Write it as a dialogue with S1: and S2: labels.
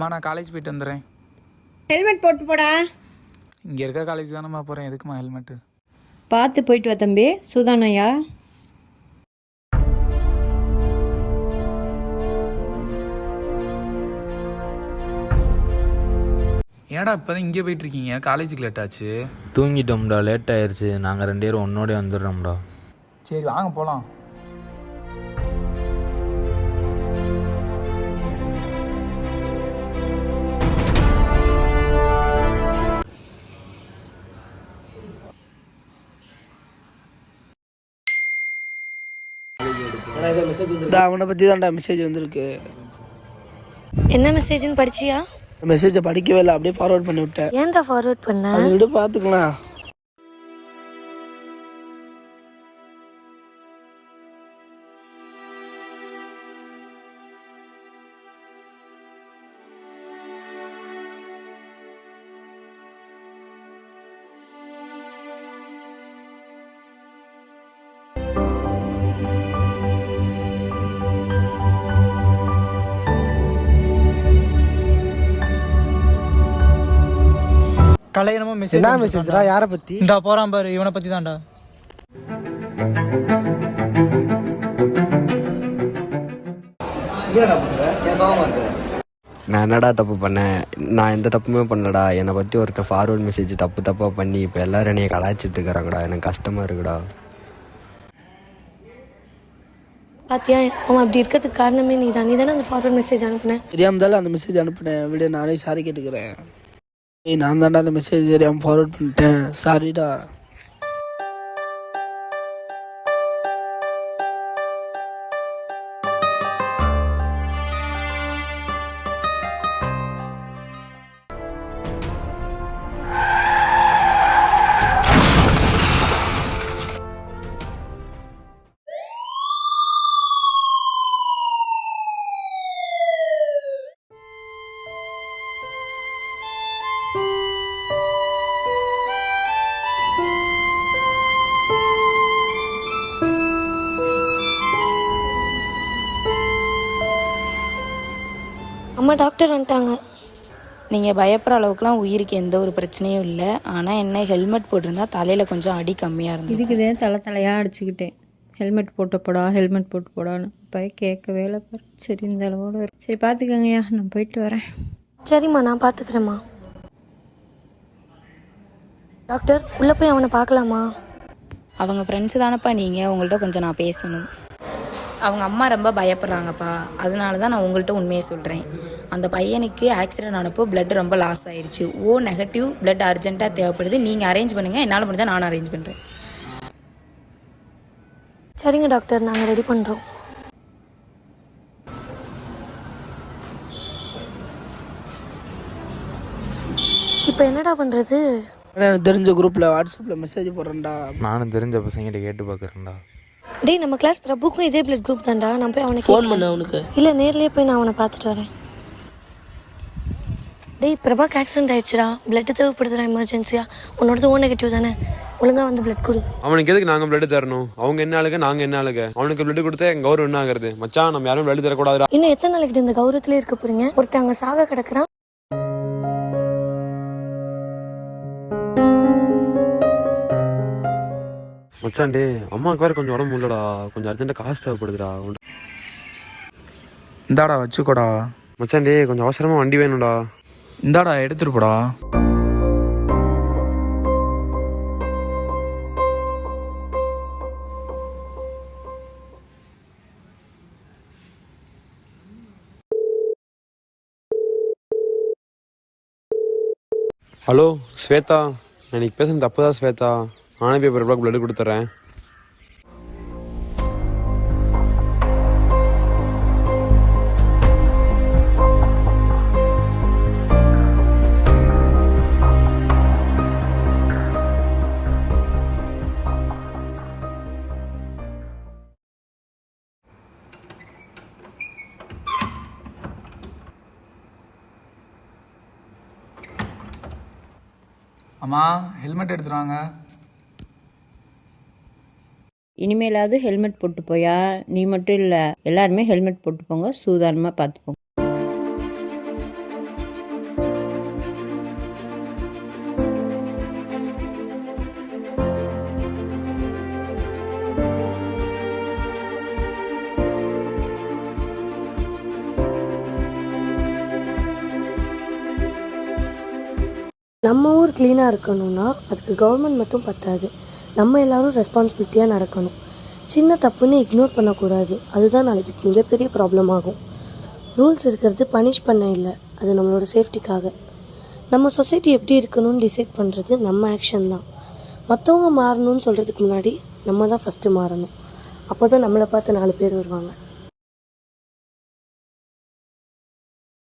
S1: அம்மா நான் காலேஜ் போயிட்டு வந்துடுறேன்.
S2: ஹெல்மெட் போட்டு போடா.
S1: இங்கே இருக்க காலேஜ் தானேம்மா போகிறேன், எதுக்குமா ஹெல்மெட்டு?
S2: பார்த்து போயிட்டு வா தம்பி. சுதானையா
S1: ஏடா இப்போ தான் இங்கே போயிட்டுருக்கீங்க, காலேஜுக்கு லேட் ஆச்சு.
S3: தூங்கிட்டோம்டா, லேட் ஆயிடுச்சு. நாங்கள் 2 பேரும் ஒன்னோடய வந்துடுறோம்டா.
S1: சரி வாங்க போகலாம்.
S4: அவனை பற்றி தான்டா மெசேஜ் வந்திருக்கு.
S5: என்ன மெசேஜ்னு படிச்சியா?
S4: மெசேஜை படிக்கவே இல்லை, அப்படியே ஃபார்வர்ட் பண்ணி விட்டேன்.
S5: ஏன்டா ஃபார்வர்ட் பண்ண?
S4: அதை விட பார்த்துக்கலாம்.
S6: கலையனமா மெசேஜ்.
S4: என்ன மெசேஜ்ரா? யாரை பற்றி?
S6: இந்த போகிறான் பாரு, இவனை பற்றி தான்டா.
S7: நான் என்னடா தப்பு பண்ணேன்? நான் எந்த தப்புமே பண்ணலடா. என்னை பற்றி ஒருத்தன் ஃபார்வர்ட் மெசேஜ் தப்பாக பண்ணி இப்போ எல்லோரும் என்னைய கலாய்ச்சிட்டு இருக்கிறாங்கடா. எனக்கு கஷ்டமாக இருக்குடா.
S5: பாத்தியா, அவன் அப்படி இருக்கிறதுக்கு காரணமே நீ தானே அந்த ஃபார்வர்ட் மெசேஜ் அனுப்புனேன்.
S4: தெரியாம தானே அந்த மெசேஜ் அனுப்பினேன். விட நானே சாரி கேட்டுக்கிறேன். நான் தான்டா அந்த மெசேஜ் தெரியாமல் ஃபார்வர்ட் பண்ணிட்டேன். சாரிடா.
S5: அம்மா டாக்டர் வந்துட்டாங்க.
S8: நீங்கள் பயப்படுற அளவுக்குலாம் உயிருக்கு எந்த ஒரு பிரச்சனையும் இல்லை. ஆனால் என்ன, ஹெல்மெட் போட்டிருந்தா தலையில் கொஞ்சம் அடி கம்மியாக இருந்தது.
S2: இதுக்குதே தலையாக அடிச்சுக்கிட்டேன். ஹெல்மெட் போட்டு போடா, ஹெல்மெட் போட்டு போடான்னு பையன் கேட்கவே இல்லை பாரு. சரி இந்த அளவோடு சரி பார்த்துக்கங்கய்யா, நான் போயிட்டு வரேன்.
S5: சரிம்மா, நான் பார்த்துக்கிறேம்மா. டாக்டர் உள்ளே போய் அவனை பார்க்கலாமா?
S8: அவங்க ஃப்ரெண்ட்ஸு தானப்பா நீங்கள், உங்கள்கிட்ட கொஞ்சம் நான் பேசணும். அவங்க அம்மா ரொம்ப பயப்படுறாங்கப்பா, அதனால தான் நான் உங்கள்கிட்ட உண்மையை சொல்கிறேன். அந்த பையனுக்கு ஆக்சிடென்ட் ஆனப்போ பிளட் ரொம்ப லாஸ் ஆயிடுச்சு. நெகட்டிவ் பிளட் அர்ஜென்ட்டாக தேவைப்படுது. நீங்கள் அரேஞ்ச் பண்ணுங்கள், என்னால் முடிஞ்சால் நானும் அரேஞ்ச் பண்ணுறேன்.
S5: சரிங்க டாக்டர், நாங்கள் ரெடி பண்ணுறோம். இப்போ என்னடா பண்ணுறது?
S4: எனக்கு தெரிஞ்ச குரூப்பில் வாட்ஸ்அப்பில் மெசேஜ் போடுறேன்டா.
S3: நானும் தெரிஞ்ச பசங்கிட்ட கேட்டு பார்க்குறேன்டா.
S5: டேய், நம்ம கிளாஸ் பிரபுக்கும் இதே பிளட் குரூப் தான்டா. நான் போய் அவனுக்கு
S4: ஃபோன் பண்ண அவனுக்கு.
S5: இல்லை, நேர்லேயே போய் நான் அவனை பார்த்துட்டு வரேன். டேய், பிரபாக்கு ஆக்சிடென்ட் ஆயிடுச்சுடா. பிளட் தேவைப்படுதுடா எமர்ஜென்சியாக. உன்னோடது நெகட்டிவ் தானே, ஒழுங்காக வந்து பிளட் கொடு.
S9: அவனுக்கு எதுக்கு நாங்கள் பிளட் தரணும்? அவங்க என்ன ஆளுங்க, நாங்கள் என்ன ஆளுங்க? அவனுக்கு பிளட் கொடுத்தா எங்கள் கௌரவம் என்ன ஆகுறது? மச்சான், நம்ம யாரும் பிளட் தரக்கூடாதுடா.
S5: இன்னும் எத்தனை நாளைக்கு இந்த கௌரவத்திலே இருக்க போறீங்க? ஒருத்தங்க சாக கிடக்குறான்.
S9: மச்சான் டே, அம்மாவுக்கு வேறு கொஞ்சம் உடம்பு இல்லடா, கொஞ்சம் அர்ஜென்ட்டாக காசு தேவைப்படுதுடா.
S1: இந்தாடா வச்சுக்கோடா.
S9: மச்சான் டே, கொஞ்சம் அவசரமாக வண்டி வேணும்டா.
S1: இந்தாடா எடுத்துட்டு போடா.
S9: ஹலோ ஸ்வேதா, எனக்கு பேசுறது தப்பு தான் ஸ்வேதா. நானே போய் பிளட் பிளட் கொடுத்துட்றேன்.
S1: அம்மா ஹெல்மெட் எடுத்துருவாங்க.
S2: இனிமேலாவது ஹெல்மெட் போட்டு போயா? நீ மட்டும் இல்லை, எல்லாருமே ஹெல்மெட் போட்டு போங்க. சூதானமாக பார்த்துப்போங்க.
S5: நம்ம ஊர் க்ளீனாக இருக்கணும்னா அதுக்கு கவர்மெண்ட் மட்டும் பத்தாது, நம்ம எல்லோரும் ரெஸ்பான்சிபிலிட்டியாக நடக்கணும். சின்ன தப்புன்னு இக்னோர் பண்ணக்கூடாது, அதுதான் நாளைக்கு மிகப்பெரிய ப்ராப்ளம் ஆகும். ரூல்ஸ் இருக்கிறது பனிஷ் பண்ண இல்லை, அது நம்மளோட சேஃப்டிக்காக. நம்ம சொசைட்டி எப்படி இருக்கணும்னு டிசைட் பண்ணுறது நம்ம ஆக்ஷன் தான். மற்றவங்க மாறணும்னு சொல்கிறதுக்கு முன்னாடி நம்ம தான் ஃபஸ்ட்டு மாறணும். அப்போ தான் நம்மளை பார்த்து 4 பேர் வருவாங்க.